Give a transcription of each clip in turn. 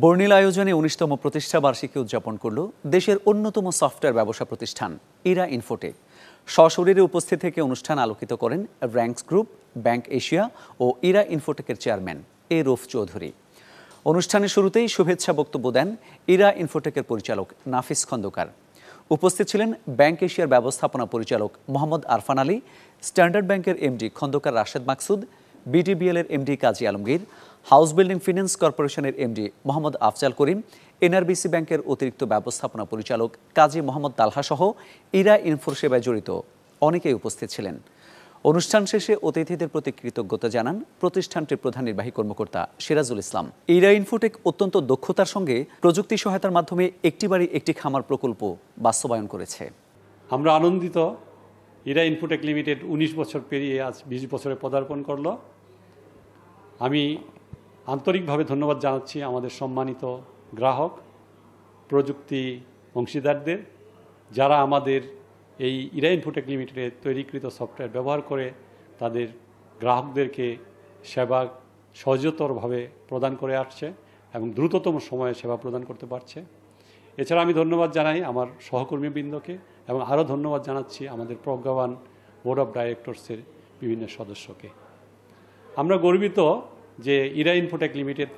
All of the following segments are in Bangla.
বর্ণিল আয়োজনে ১৯তম প্রতিষ্ঠা বার্ষিকী উদযাপন করল দেশের অন্যতম সফটওয়্যার ব্যবসা প্রতিষ্ঠান ইরা ইনফোটেক। সশরীরে উপস্থিত থেকে অনুষ্ঠান আলোকিত করেন র্যাঙ্কস গ্রুপ, ব্যাংক এশিয়া ও ইরা ইনফোটেকের চেয়ারম্যান রউফ চৌধুরী। অনুষ্ঠানের শুরুতেই শুভেচ্ছা বক্তব্য দেন ইরা ইনফোটেকের পরিচালক নাফিস খন্দকার। উপস্থিত ছিলেন ব্যাংক এশিয়ার ব্যবস্থাপনা পরিচালক মোহাম্মদ আরফান আলী, স্ট্যান্ডার্ড ব্যাংকের এমডি খন্দকার রাশেদ মাকসুদ, বিডিবিএল এর এমডি কাজী আলমগীর, হাউস বিল্ডিং ফিন্যান্স কর্পোরেশনের এমডি মোহাম্মদ আফজাল করিম, এনআরবিসি ব্যাংকের অতিরিক্ত ব্যবস্থাপনা পরিচালক কাজী মোহাম্মদ তালহা সহ ইরা ইনফোর সেবায় জড়িত অনেকেই উপস্থিত ছিলেন। অনুষ্ঠান শেষে অতিথিদের প্রতি কৃতজ্ঞতা জানান প্রতিষ্ঠানটির প্রধান নির্বাহী কর্মকর্তা সিরাজুল ইসলাম। ইরা ইনফোটেক অত্যন্ত দক্ষতার সঙ্গে প্রযুক্তি সহায়তার মাধ্যমে একটি বাড়ি একটি খামার প্রকল্প বাস্তবায়ন করেছে। আমরা আনন্দিত। ইরা ইনফোটেক লিমিটেড ১৯ বছর পেরিয়ে আজ ২০ বছরে পদার্পণ করল। আমি আন্তরিকভাবে ধন্যবাদ জানাচ্ছি আমাদের সম্মানিত গ্রাহক, প্রযুক্তি অংশীদারদের, যারা আমাদের এই ইরা ইনফোটেক লিমিটেডের তৈরিকৃত সফটওয়্যার ব্যবহার করে তাদের গ্রাহকদেরকে সেবা সহজতরভাবে প্রদান করে আসছে এবং দ্রুততম সময়ে সেবা প্রদান করতে পারছে। এছাড়া আমি ধন্যবাদ জানাই আমার সহকর্মীবৃন্দকে এবং আরও ধন্যবাদ জানাচ্ছি আমাদের প্রজ্ঞাবান বোর্ড অফ ডাইরেক্টরসের বিভিন্ন সদস্যকে। আমরা গর্বিত যে Ira infotech limited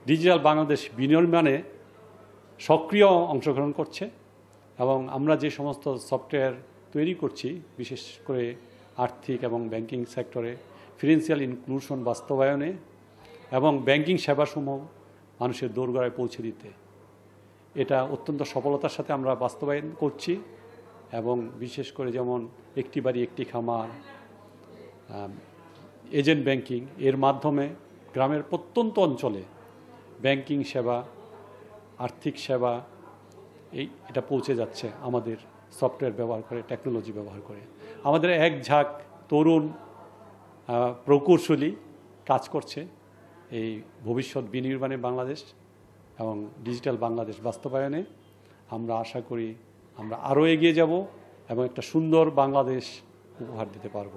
digital Bangladesh বিনির্মাণে সক্রিয় অংশগ্রহণ করছে এবং আমরা যে সমস্ত সফটওয়্যার তৈরি করছি, বিশেষ করে আর্থিক এবং ব্যাংকিং সেক্টরে ফিনান্সিয়াল ইনক্লুশন বাস্তবায়নে এবং ব্যাংকিং সেবাসমূহ মানুষের দোরগোড়ায় পৌঁছে দিতে, এটা অত্যন্ত সফলতার সাথে আমরা বাস্তবায়ন করছি। এবং বিশেষ করে যেমন একটি বাড়ি একটি খামার, এজেন্ট ব্যাংকিং এর মাধ্যমে গ্রামের প্রত্যন্ত অঞ্চলে ব্যাংকিং সেবা, আর্থিক সেবা এটা পৌঁছে যাচ্ছে আমাদের সফটওয়্যার ব্যবহার করে, টেকনোলজি ব্যবহার করে। আমাদের এক ঝাঁক তরুণ প্রকৌশলী কাজ করছে এই ভবিষ্যৎ বিনির্মাণে বাংলাদেশ এবং ডিজিটাল বাংলাদেশ বাস্তবায়নে। আমরা আশা করি আমরা আরও এগিয়ে যাব এবং একটা সুন্দর বাংলাদেশ উপহার দিতে পারব।